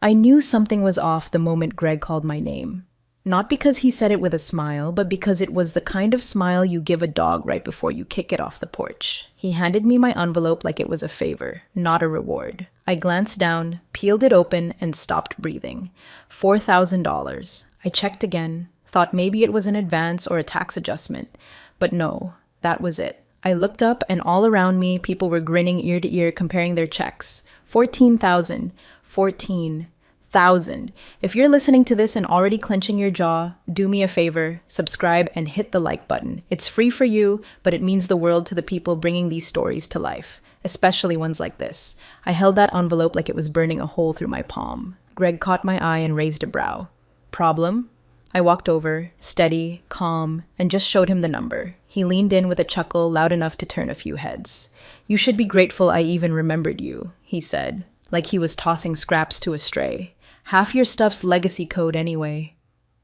I knew something was off the moment Greg called my name. Not because he said it with a smile, but because it was the kind of smile you give a dog right before you kick it off the porch. He handed me my envelope like it was a favor, not a reward. I glanced down, peeled it open, and stopped breathing. $4,000. I checked again, thought maybe it was an advance or a tax adjustment. But no, that was it. I looked up, and all around me, people were grinning ear to ear, comparing their checks. 14,000. 14,000. If you're listening to this and already clenching your jaw, do me a favor, subscribe and hit the like button. It's free for you, but it means the world to the people bringing these stories to life, especially ones like this. I held that envelope like it was burning a hole through my palm. Greg caught my eye and raised a brow. Problem? I walked over, steady, calm, and just showed him the number. He leaned in with a chuckle loud enough to turn a few heads. "You should be grateful I even remembered you," he said, like he was tossing scraps to a stray. "Half your stuff's legacy code anyway."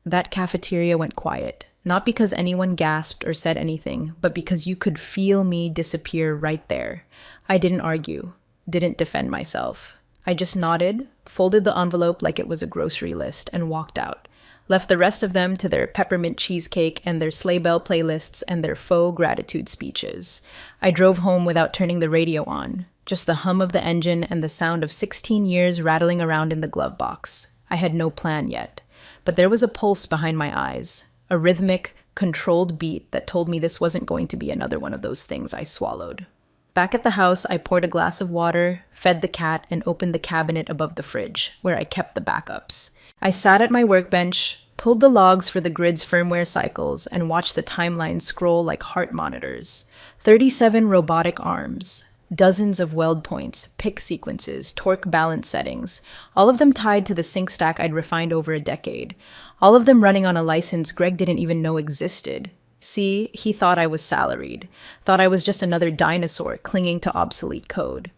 That cafeteria went quiet, not because anyone gasped or said anything, but because you could feel me disappear right there. I didn't argue, didn't defend myself. I just nodded, folded the envelope like it was a grocery list, and walked out. Left the rest of them to their peppermint cheesecake and their sleigh bell playlists and their faux gratitude speeches. I drove home without turning the radio on. Just the hum of the engine and the sound of 16 years rattling around in the glove box. I had no plan yet, but there was a pulse behind my eyes, a rhythmic, controlled beat that told me this wasn't going to be another one of those things I swallowed. Back at the house, I poured a glass of water, fed the cat, and opened the cabinet above the fridge, where I kept the backups. I sat at my workbench, pulled the logs for the grid's firmware cycles, and watched the timeline scroll like heart monitors. 37 robotic arms. Dozens of weld points, pick sequences, torque balance settings, all of them tied to the sync stack I'd refined over a decade. All of them running on a license Greg didn't even know existed. See, he thought I was salaried, thought I was just another dinosaur clinging to obsolete code.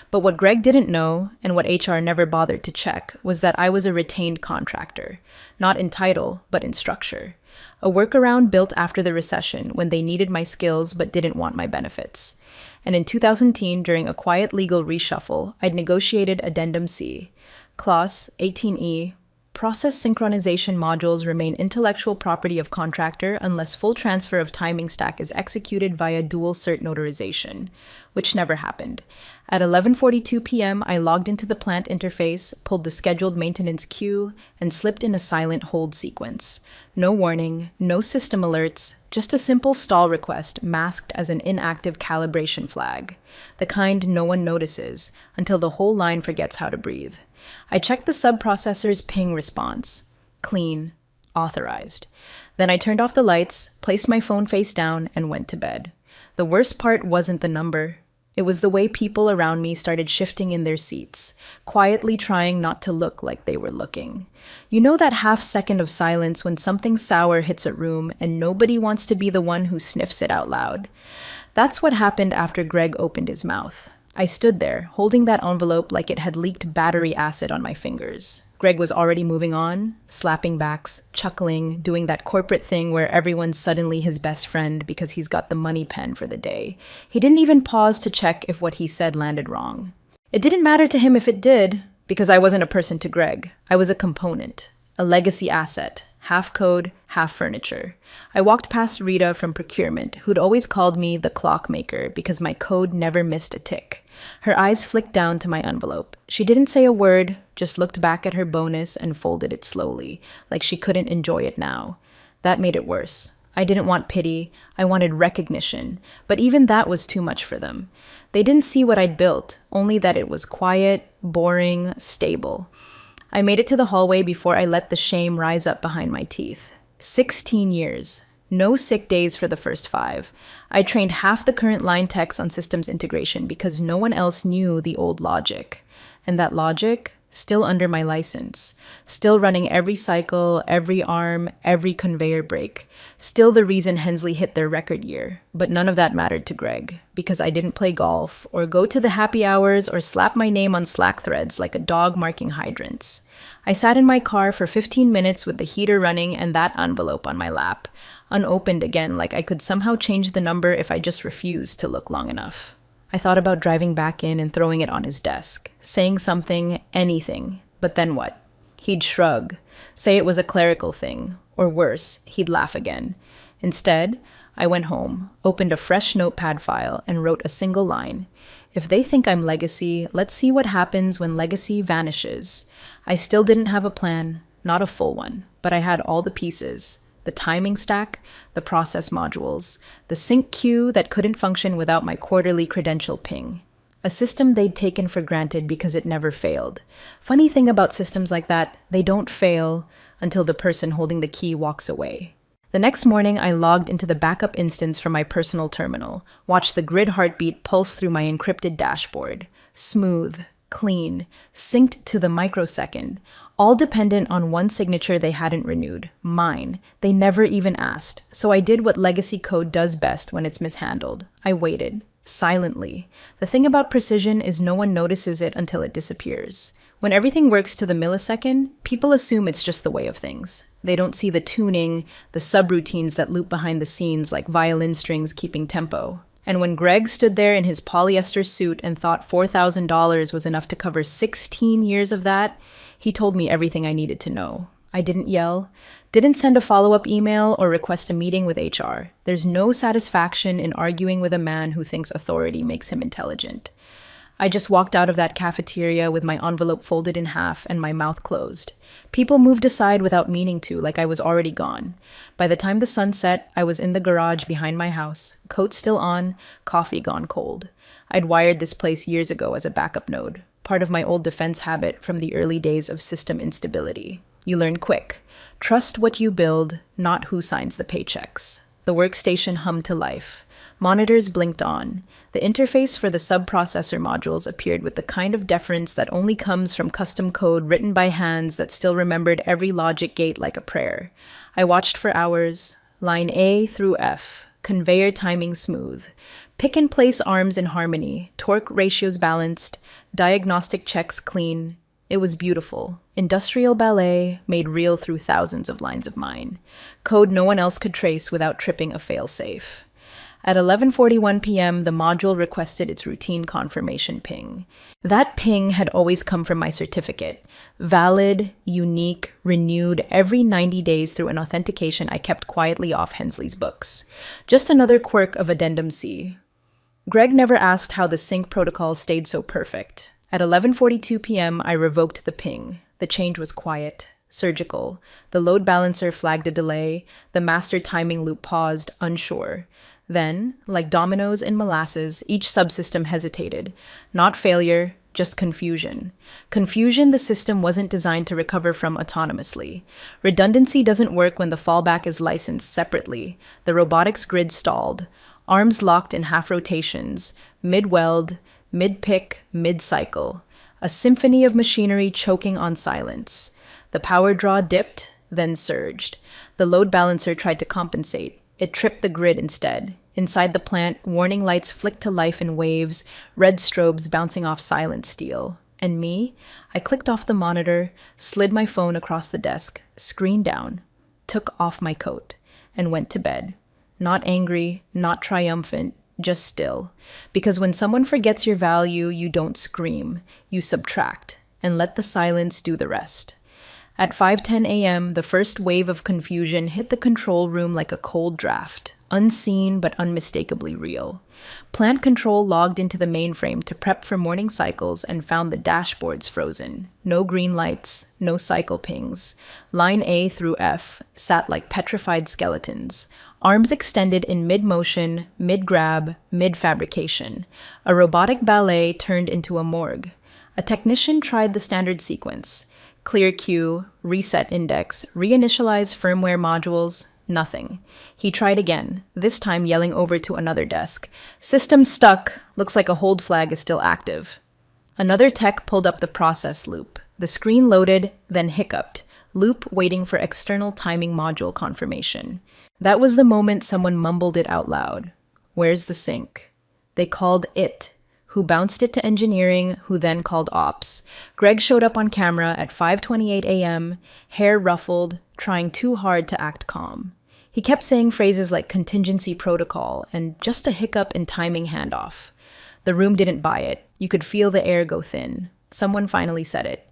But what Greg didn't know, and what HR never bothered to check, was that I was a retained contractor, not in title, but in structure. A workaround built after the recession when they needed my skills but didn't want my benefits. And in 2010, during a quiet legal reshuffle, I'd negotiated Addendum C. Clause 18E. Process synchronization modules remain intellectual property of contractor unless full transfer of timing stack is executed via dual cert notarization, which never happened. At 11:42 p.m., I logged into the plant interface, pulled the scheduled maintenance queue, and slipped in a silent hold sequence. No warning, no system alerts, just a simple stall request masked as an inactive calibration flag, the kind no one notices until the whole line forgets how to breathe. I checked the subprocessor's ping response. Clean. Authorized. Then I turned off the lights, placed my phone face down, and went to bed. The worst part wasn't the number. It was the way people around me started shifting in their seats, quietly trying not to look like they were looking. You know that half second of silence when something sour hits a room and nobody wants to be the one who sniffs it out loud? That's what happened after Greg opened his mouth. I stood there, holding that envelope like it had leaked battery acid on my fingers. Greg was already moving on, slapping backs, chuckling, doing that corporate thing where everyone's suddenly his best friend because he's got the money pen for the day. He didn't even pause to check if what he said landed wrong. It didn't matter to him if it did, because I wasn't a person to Greg. I was a component, a legacy asset, half code, half furniture. I walked past Rita from procurement, who'd always called me the clockmaker because my code never missed a tick. Her eyes flicked down to my envelope. She didn't say a word, just looked back at her bonus and folded it slowly, like she couldn't enjoy it now. That made it worse. I didn't want pity, I wanted recognition, but even that was too much for them. They didn't see what I'd built, only that it was quiet, boring, stable. I made it to the hallway before I let the shame rise up behind my teeth. 16 years. No sick days for the first 5. I trained half the current line techs on systems integration because no one else knew the old logic. And that logic, still under my license. Still running every cycle, every arm, every conveyor brake. Still the reason Hensley hit their record year. But none of that mattered to Greg, because I didn't play golf, or go to the happy hours, or slap my name on Slack threads like a dog marking hydrants. I sat in my car for 15 minutes with the heater running and that envelope on my lap, unopened again like I could somehow change the number if I just refused to look long enough. I thought about driving back in and throwing it on his desk, saying something, anything, But then what? He'd shrug, say it was a clerical thing, or worse, he'd laugh again. Instead, I went home, opened a fresh notepad file, and wrote a single line. If they think I'm legacy, let's see what happens when legacy vanishes. I still didn't have a plan, not a full one, but I had all the pieces. The timing stack, the process modules, the sync queue that couldn't function without my quarterly credential ping. A system they'd taken for granted because it never failed. Funny thing about systems like that, they don't fail until the person holding the key walks away. The next morning, I logged into the backup instance from my personal terminal, watched the grid heartbeat pulse through my encrypted dashboard. Smooth, clean, synced to the microsecond, all dependent on one signature they hadn't renewed, mine. They never even asked, so I did what legacy code does best when it's mishandled. I waited, silently. The thing about precision is no one notices it until it disappears. When everything works to the millisecond, people assume it's just the way of things. They don't see the tuning, the subroutines that loop behind the scenes like violin strings keeping tempo. And when Greg stood there in his polyester suit and thought $4,000 was enough to cover 16 years of that, he told me everything I needed to know. I didn't yell, didn't send a follow-up email or request a meeting with HR. There's no satisfaction in arguing with a man who thinks authority makes him intelligent. I just walked out of that cafeteria with my envelope folded in half and my mouth closed. People moved aside without meaning to, like I was already gone. By the time the sun set, I was in the garage behind my house, coat still on, coffee gone cold. I'd wired this place years ago as a backup node, part of my old defense habit from the early days of system instability. You learn quick. Trust what you build, not who signs the paychecks. The workstation hummed to life. Monitors blinked on. The interface for the subprocessor modules appeared with the kind of deference that only comes from custom code written by hands that still remembered every logic gate like a prayer. I watched for hours. Line A through F. Conveyor timing smooth. Pick and place arms in harmony. Torque ratios balanced. Diagnostic checks clean. It was beautiful. Industrial ballet made real through thousands of lines of mine. Code no one else could trace without tripping a failsafe. At 11:41 p.m., the module requested its routine confirmation ping. That ping had always come from my certificate. Valid, unique, renewed every 90 days through an authentication I kept quietly off Hensley's books. Just another quirk of Addendum C. Greg never asked how the sync protocol stayed so perfect. At 11:42 p.m., I revoked the ping. The change was quiet, surgical. The load balancer flagged a delay. The master timing loop paused, unsure. Then, like dominoes in molasses, each subsystem hesitated. Not failure, just confusion. Confusion the system wasn't designed to recover from autonomously. Redundancy doesn't work when the fallback is licensed separately. The robotics grid stalled. Arms locked in half rotations, mid-weld, mid-pick, mid-cycle. A symphony of machinery choking on silence. The power draw dipped, then surged. The load balancer tried to compensate. It tripped the grid instead. Inside the plant, warning lights flicked to life in waves, red strobes bouncing off silent steel. And me? I clicked off the monitor, slid my phone across the desk, screen down, took off my coat, and went to bed. Not angry, not triumphant, just still. Because when someone forgets your value, you don't scream. You subtract, and let the silence do the rest. At 5:10 a.m., the first wave of confusion hit the control room like a cold draft, unseen but unmistakably real. Plant control logged into the mainframe to prep for morning cycles and found the dashboards frozen. No green lights, no cycle pings. Line A through F sat like petrified skeletons, arms extended in mid-motion, mid-grab, mid-fabrication. A robotic ballet turned into a morgue. A technician tried the standard sequence. Clear queue, reset index, reinitialize firmware modules, nothing. He tried again, this time yelling over to another desk. System stuck. Looks like a hold flag is still active. Another tech pulled up the process loop. The screen loaded, then hiccuped. Loop waiting for external timing module confirmation. That was the moment someone mumbled it out loud. Where's the sync? They called it. Who bounced it to engineering, who then called ops. Greg showed up on camera at 5:28 a.m., hair ruffled, trying too hard to act calm. He kept saying phrases like contingency protocol and just a hiccup in timing handoff. The room didn't buy it. You could feel the air go thin. Someone finally said it.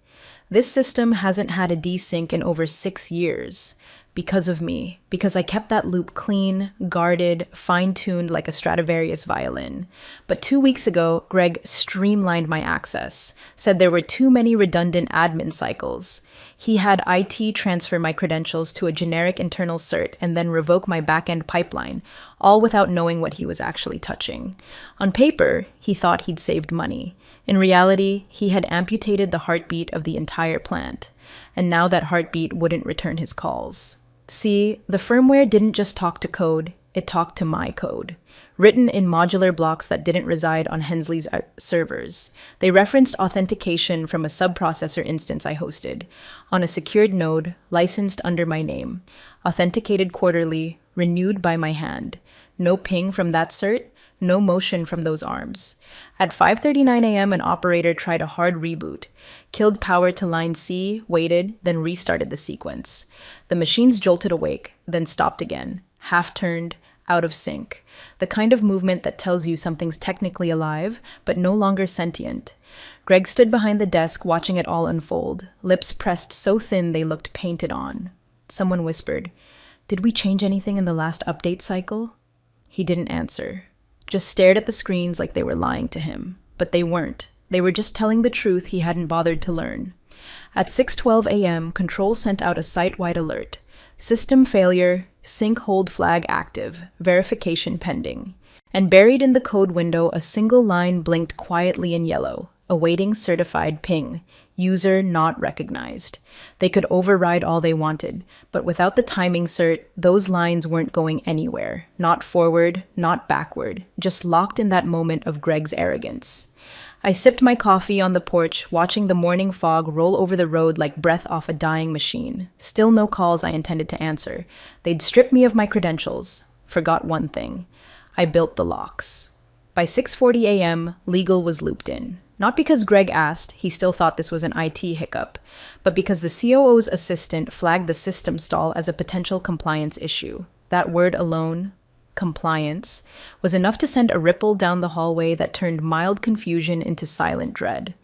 This system hasn't had a desync in over 6 years. Because of me, because I kept that loop clean, guarded, fine-tuned like a Stradivarius violin. But 2 weeks ago, Greg streamlined my access, said there were too many redundant admin cycles. He had IT transfer my credentials to a generic internal cert and then revoke my backend pipeline, all without knowing what he was actually touching. On paper, he thought he'd saved money. In reality, he had amputated the heartbeat of the entire plant, and now that heartbeat wouldn't return his calls. See, the firmware didn't just talk to code, it talked to my code. Written in modular blocks that didn't reside on Hensley's servers. They referenced authentication from a subprocessor instance I hosted, on a secured node, licensed under my name, authenticated quarterly, renewed by my hand. No ping from that cert, no motion from those arms. At 5:39 a.m., an operator tried a hard reboot, killed power to line C, waited, then restarted the sequence. The machines jolted awake, then stopped again, half-turned, out of sync. The kind of movement that tells you something's technically alive, but no longer sentient. Greg stood behind the desk watching it all unfold, lips pressed so thin they looked painted on. Someone whispered, "Did we change anything in the last update cycle?" He didn't answer. Just stared at the screens like they were lying to him. But they weren't. They were just telling the truth he hadn't bothered to learn. At 6:12 a.m., Control sent out a site-wide alert. System failure, sync hold flag active, verification pending. And buried in the code window, a single line blinked quietly in yellow, awaiting certified ping. User not recognized. They could override all they wanted, but without the timing cert, those lines weren't going anywhere. Not forward, not backward, just locked in that moment of Greg's arrogance. I sipped my coffee on the porch, watching the morning fog roll over the road like breath off a dying machine. Still no calls I intended to answer. They'd stripped me of my credentials. Forgot one thing. I built the locks. By 6:40 a.m., legal was looped in. Not because Greg asked, he still thought this was an IT hiccup, but because the COO's assistant flagged the system stall as a potential compliance issue. That word alone, compliance, was enough to send a ripple down the hallway that turned mild confusion into silent dread.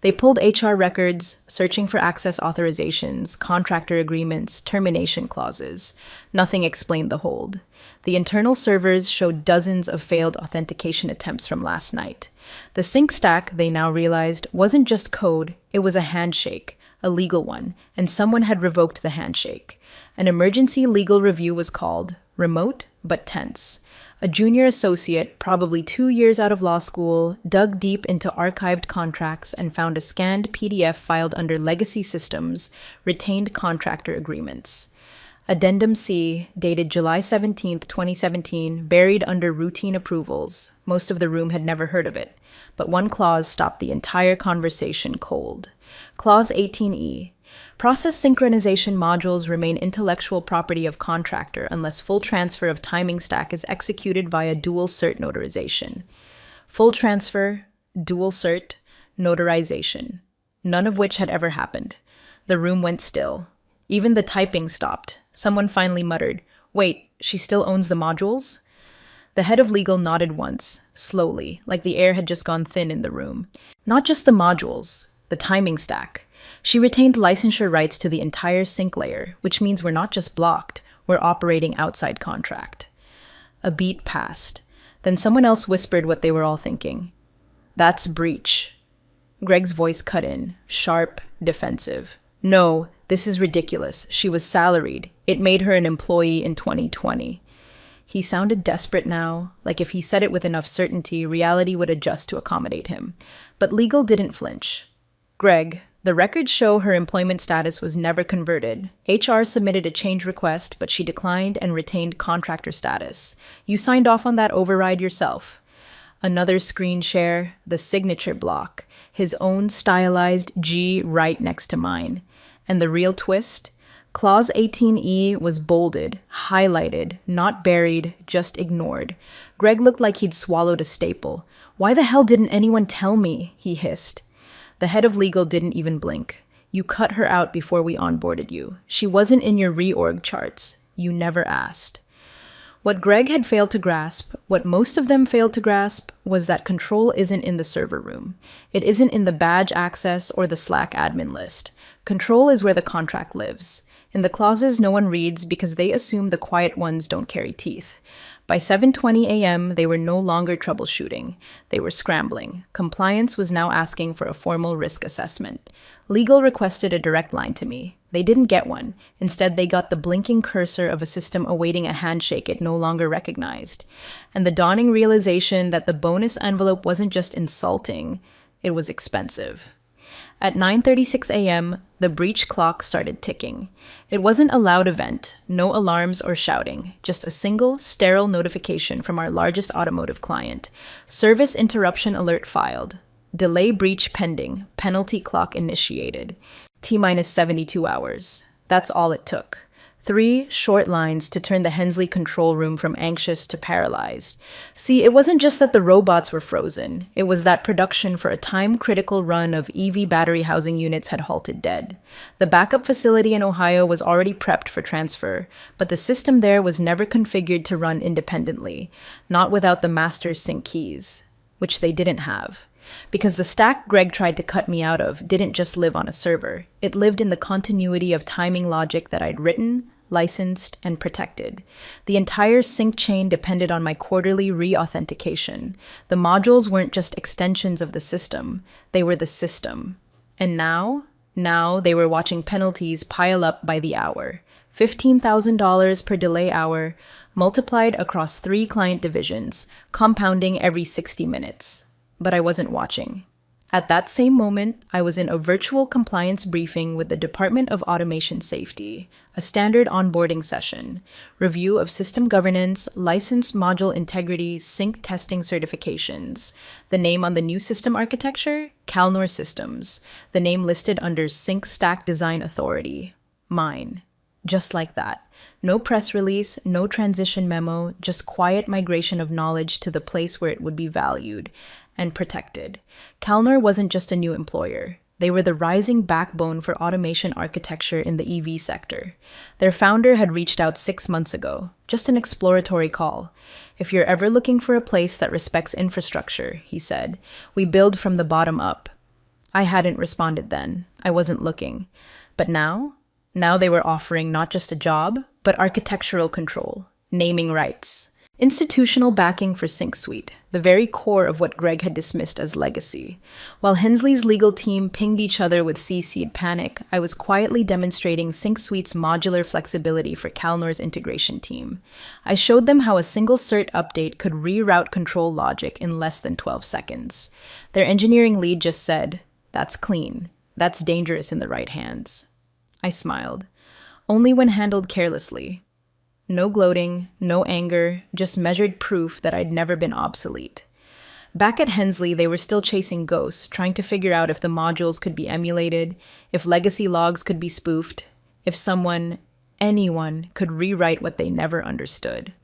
They pulled HR records, searching for access authorizations, contractor agreements, termination clauses. Nothing explained the hold. The internal servers showed dozens of failed authentication attempts from last night. The sync stack, they now realized, wasn't just code, it was a handshake, a legal one, and someone had revoked the handshake. An emergency legal review was called, remote but tense. A junior associate, probably 2 years out of law school, dug deep into archived contracts and found a scanned PDF filed under legacy systems, retained contractor agreements. Addendum C, dated July 17, 2017, buried under routine approvals. Most of the room had never heard of it, but one clause stopped the entire conversation cold. Clause 18E. Process synchronization modules remain intellectual property of contractor unless full transfer of timing stack is executed via dual cert notarization. Full transfer, dual cert, notarization. None of which had ever happened. The room went still. Even the typing stopped. Someone finally muttered, "Wait, she still owns the modules?" The head of legal nodded once, slowly, like the air had just gone thin in the room. Not just the modules, the timing stack. She retained licensure rights to the entire sync layer, which means we're not just blocked, we're operating outside contract. A beat passed. Then someone else whispered what they were all thinking. "That's breach." Greg's voice cut in, sharp, defensive. "No, this is ridiculous. She was salaried. It made her an employee in 2020. He sounded desperate now, like if he said it with enough certainty, reality would adjust to accommodate him. But legal didn't flinch. "Greg, the records show her employment status was never converted. HR submitted a change request, but she declined and retained contractor status. You signed off on that override yourself." Another screen share, the signature block, his own stylized G right next to mine. And the real twist? Clause 18E was bolded, highlighted, not buried, just ignored. Greg looked like he'd swallowed a staple. "Why the hell didn't anyone tell me?" he hissed. The head of legal didn't even blink. "You cut her out before we onboarded you. She wasn't in your reorg charts. You never asked." What Greg had failed to grasp, what most of them failed to grasp, was that control isn't in the server room. It isn't in the badge access or the Slack admin list. Control is where the contract lives. In the clauses no one reads because they assume the quiet ones don't carry teeth. By 7:20 a.m., they were no longer troubleshooting. They were scrambling. Compliance was now asking for a formal risk assessment. Legal requested a direct line to me. They didn't get one. Instead, they got the blinking cursor of a system awaiting a handshake it no longer recognized. And the dawning realization that the bonus envelope wasn't just insulting, it was expensive. At 9:36 a.m., the breach clock started ticking. It wasn't a loud event, no alarms or shouting, just a single, sterile notification from our largest automotive client. Service interruption alert filed. Delay breach pending. Penalty clock initiated. T-minus 72 hours. That's all it took. 3 short lines to turn the Hensley control room from anxious to paralyzed. See, it wasn't just that the robots were frozen. It was that production for a time-critical run of EV battery housing units had halted dead. The backup facility in Ohio was already prepped for transfer, but the system there was never configured to run independently, not without the master sync keys, which they didn't have. Because the stack Greg tried to cut me out of didn't just live on a server. It lived in the continuity of timing logic that I'd written, licensed, and protected. The entire sync chain depended on my quarterly re-authentication. The modules weren't just extensions of the system, they were the system. And now they were watching penalties pile up by the hour. $15,000 per delay hour, multiplied across 3 client divisions, compounding every 60 minutes. But I wasn't watching. At that same moment, I was in a virtual compliance briefing with the Department of Automation Safety, a standard onboarding session, review of system governance, licensed module integrity, sync testing certifications. The name on the new system architecture? Calnor Systems. The name listed under Sync Stack Design Authority. Mine. Just like that. No press release, no transition memo, just quiet migration of knowledge to the place where it would be valued and protected. Calnor wasn't just a new employer. They were the rising backbone for automation architecture in the EV sector. Their founder had reached out 6 months ago, just an exploratory call. If you're ever looking for a place that respects infrastructure, he said, we build from the bottom up. I hadn't responded then. I wasn't looking. But now they were offering not just a job, but architectural control, naming rights. Institutional backing for SyncSuite, the very core of what Greg had dismissed as legacy. While Hensley's legal team pinged each other with CC'd panic, I was quietly demonstrating SyncSuite's modular flexibility for Calnor's integration team. I showed them how a single cert update could reroute control logic in less than 12 seconds. Their engineering lead just said, "That's clean. That's dangerous in the right hands." I smiled. Only when handled carelessly. No gloating, no anger, just measured proof that I'd never been obsolete. Back at Hensley, they were still chasing ghosts, trying to figure out if the modules could be emulated, if legacy logs could be spoofed, if anyone could rewrite what they never understood.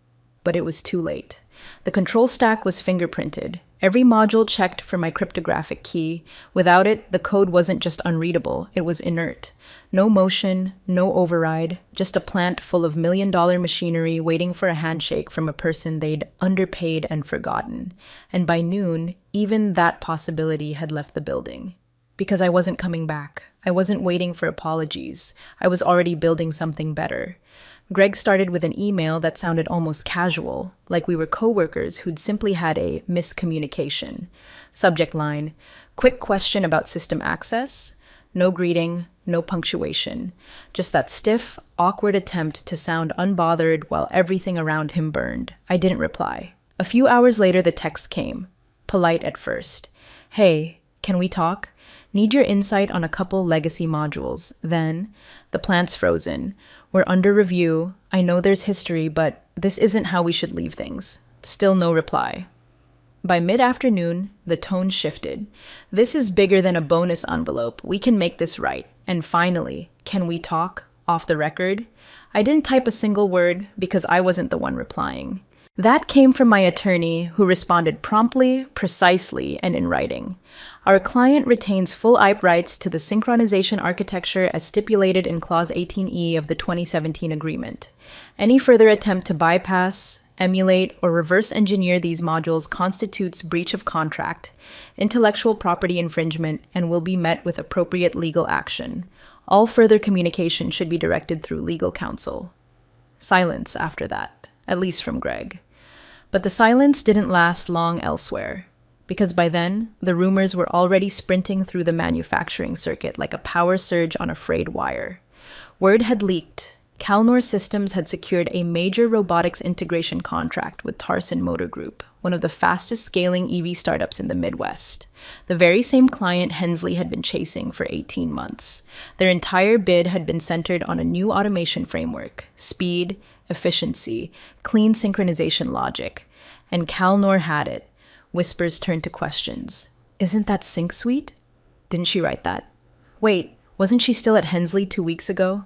But it was too late. The control stack was fingerprinted. Every module checked for my cryptographic key. Without it, the code wasn't just unreadable, it was inert. No motion, no override, just a plant full of million-dollar machinery waiting for a handshake from a person they'd underpaid and forgotten. And by noon, even that possibility had left the building. Because I wasn't coming back. I wasn't waiting for apologies. I was already building something better. Greg started with an email that sounded almost casual, like we were coworkers who'd simply had a miscommunication. Subject line, quick question about system access. No greeting, no punctuation. Just that stiff, awkward attempt to sound unbothered while everything around him burned. I didn't reply. A few hours later, the text came. Polite at first. Hey, can we talk? Need your insight on a couple legacy modules. Then, the plant's frozen. We're under review. I know there's history, but this isn't how we should leave things. Still no reply. By mid-afternoon, the tone shifted. This is bigger than a bonus envelope. We can make this right. And finally, can we talk? Off the record? I didn't type a single word because I wasn't the one replying. That came from my attorney, who responded promptly, precisely, and in writing. Our client retains full IP rights to the synchronization architecture as stipulated in Clause 18E of the 2017 agreement. Any further attempt to bypass, emulate, or reverse engineer these modules constitutes breach of contract, intellectual property infringement, and will be met with appropriate legal action. All further communication should be directed through legal counsel. Silence after that, at least from Greg. But the silence didn't last long elsewhere, because by then, the rumors were already sprinting through the manufacturing circuit like a power surge on a frayed wire. Word had leaked. Calnor Systems had secured a major robotics integration contract with Tarson Motor Group, one of the fastest scaling EV startups in the Midwest. The very same client Hensley had been chasing for 18 months. Their entire bid had been centered on a new automation framework: speed, efficiency, clean synchronization logic. And Calnor had it. Whispers turned to questions. Isn't that Sync Suite? Didn't she write that? Wait, wasn't she still at Hensley 2 weeks ago?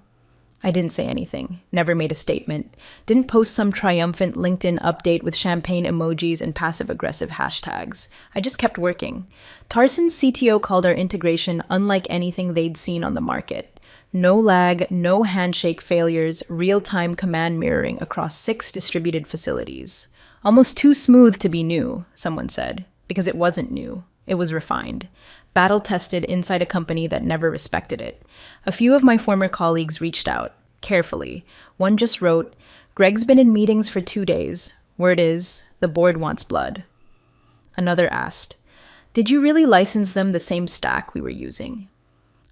I didn't say anything, never made a statement, didn't post some triumphant LinkedIn update with champagne emojis and passive-aggressive hashtags. I just kept working. Tarson's CTO called our integration unlike anything they'd seen on the market. No lag, no handshake failures, real-time command mirroring across 6 distributed facilities. Almost too smooth to be new, someone said, because it wasn't new. It was refined. Battle-tested inside a company that never respected it. A few of my former colleagues reached out, carefully. One just wrote, "Greg's been in meetings for 2 days. Word is, the board wants blood." Another asked, "Did you really license them the same stack we were using?"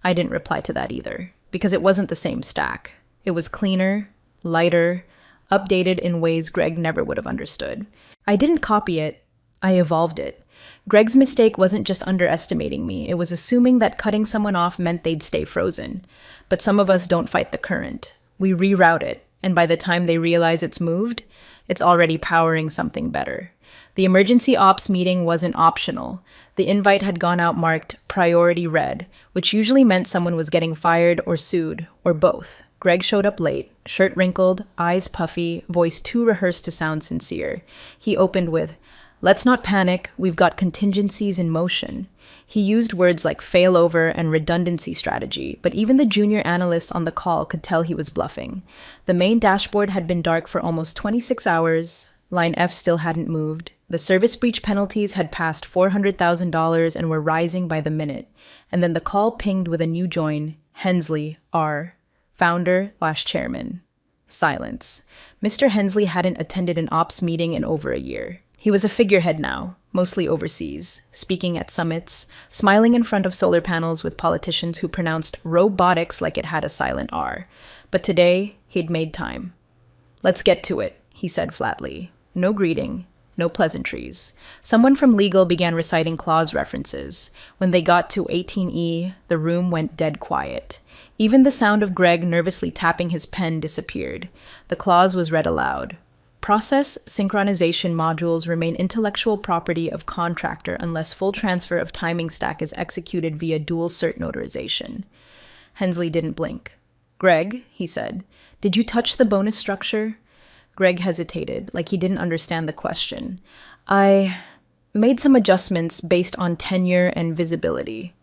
I didn't reply to that either, because it wasn't the same stack. It was cleaner, lighter, updated in ways Greg never would have understood. I didn't copy it, I evolved it. Greg's mistake wasn't just underestimating me, it was assuming that cutting someone off meant they'd stay frozen. But some of us don't fight the current. We reroute it, and by the time they realize it's moved, it's already powering something better. The emergency ops meeting wasn't optional. The invite had gone out marked priority red, which usually meant someone was getting fired or sued, or both. Greg showed up late, shirt wrinkled, eyes puffy, voice too rehearsed to sound sincere. He opened with, "Let's not panic, we've got contingencies in motion." He used words like failover and redundancy strategy, but even the junior analysts on the call could tell he was bluffing. The main dashboard had been dark for almost 26 hours. Line F still hadn't moved. The service breach penalties had passed $400,000 and were rising by the minute. And then the call pinged with a new join, Hensley, R., founder/chairman. Silence. Mr. Hensley hadn't attended an ops meeting in over a year. He was a figurehead now, mostly overseas, speaking at summits, smiling in front of solar panels with politicians who pronounced robotics like it had a silent R. But today, he'd made time. "Let's get to it," he said flatly. No greeting, no pleasantries. Someone from legal began reciting clause references. When they got to 18E, the room went dead quiet. Even the sound of Greg nervously tapping his pen disappeared. The clause was read aloud. Process synchronization modules remain intellectual property of contractor unless full transfer of timing stack is executed via dual cert notarization. Hensley didn't blink. "Greg," he said, "did you touch the bonus structure?" Greg hesitated, like he didn't understand the question. "I made some adjustments based on tenure and visibility."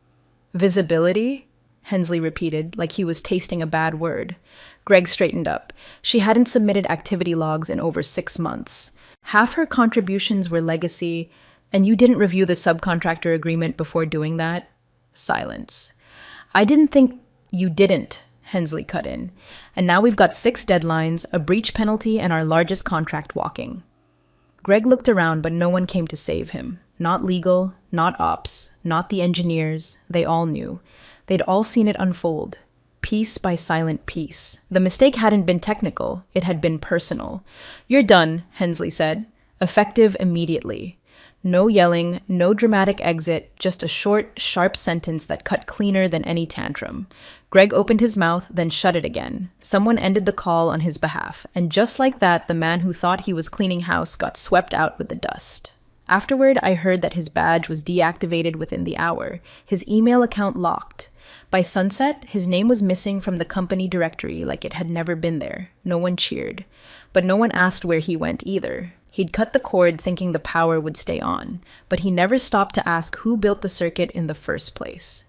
"Visibility?" Hensley repeated, like he was tasting a bad word. Greg straightened up. She hadn't submitted activity logs in over 6 months. Half her contributions were legacy, and you didn't review the subcontractor agreement before doing that? Silence. "I didn't think you didn't," Hensley cut in. "And now we've got 6 deadlines, a breach penalty, and our largest contract walking." Greg looked around, but no one came to save him. Not legal, not ops, not the engineers. They all knew. They'd all seen it unfold. Piece by silent piece. The mistake hadn't been technical, it had been personal. "You're done," Hensley said. Effective immediately. No yelling, no dramatic exit, just a short, sharp sentence that cut cleaner than any tantrum. Greg opened his mouth, then shut it again. Someone ended the call on his behalf, and just like that, the man who thought he was cleaning house got swept out with the dust. Afterward, I heard that his badge was deactivated within the hour, his email account locked. By sunset, his name was missing from the company directory like it had never been there. No one cheered. But no one asked where he went either. He'd cut the cord thinking the power would stay on, but he never stopped to ask who built the circuit in the first place.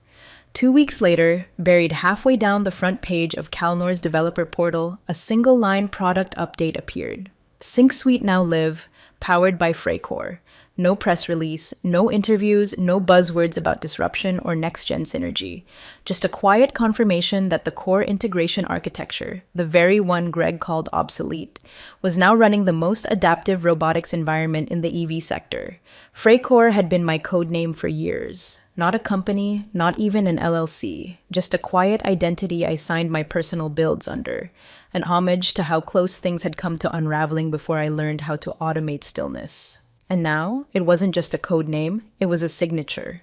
2 weeks later, buried halfway down the front page of Calnor's developer portal, a single-line product update appeared. Sync Suite now live, powered by Freycore. No press release, no interviews, no buzzwords about disruption or next-gen synergy. Just a quiet confirmation that the core integration architecture, the very one Greg called obsolete, was now running the most adaptive robotics environment in the EV sector. Freycore had been my code name for years. Not a company, not even an LLC, just a quiet identity I signed my personal builds under. An homage to how close things had come to unraveling before I learned how to automate stillness. And now, it wasn't just a code name, it was a signature.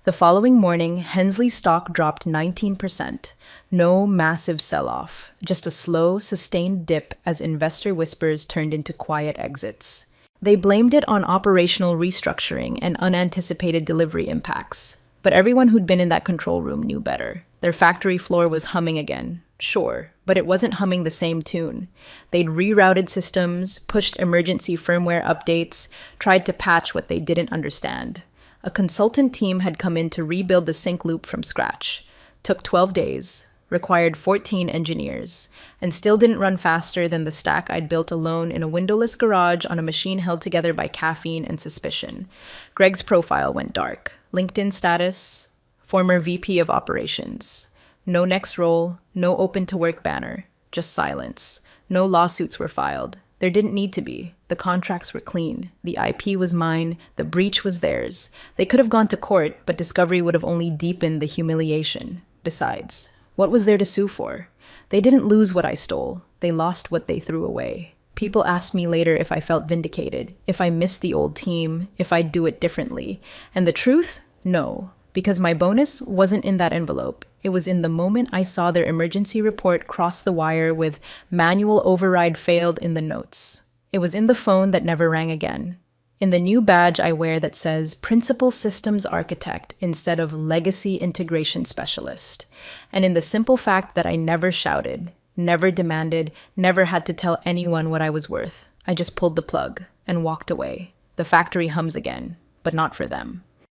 The following morning, Hensley stock dropped 19%. No massive sell-off, just a slow, sustained dip as investor whispers turned into quiet exits. They blamed it on operational restructuring and unanticipated delivery impacts. But everyone who'd been in that control room knew better. Their factory floor was humming again. Sure, but it wasn't humming the same tune. They'd rerouted systems, pushed emergency firmware updates, tried to patch what they didn't understand. A consultant team had come in to rebuild the sync loop from scratch. Took 12 days, required 14 engineers, and still didn't run faster than the stack I'd built alone in a windowless garage on a machine held together by caffeine and suspicion. Greg's profile went dark. LinkedIn status, former VP of operations. No next role, no open to work banner, just silence. No lawsuits were filed. There didn't need to be. The contracts were clean. The IP was mine. The breach was theirs. They could have gone to court, but discovery would have only deepened the humiliation. Besides, what was there to sue for? They didn't lose what I stole. They lost what they threw away. People asked me later if I felt vindicated, if I missed the old team, if I'd do it differently. And the truth? No. Because my bonus wasn't in that envelope. It was in the moment I saw their emergency report cross the wire with manual override failed in the notes. It was in the phone that never rang again. In the new badge I wear that says Principal Systems Architect instead of Legacy Integration Specialist. And in the simple fact that I never shouted, never demanded, never had to tell anyone what I was worth. I just pulled the plug and walked away. The factory hums again, but not for them.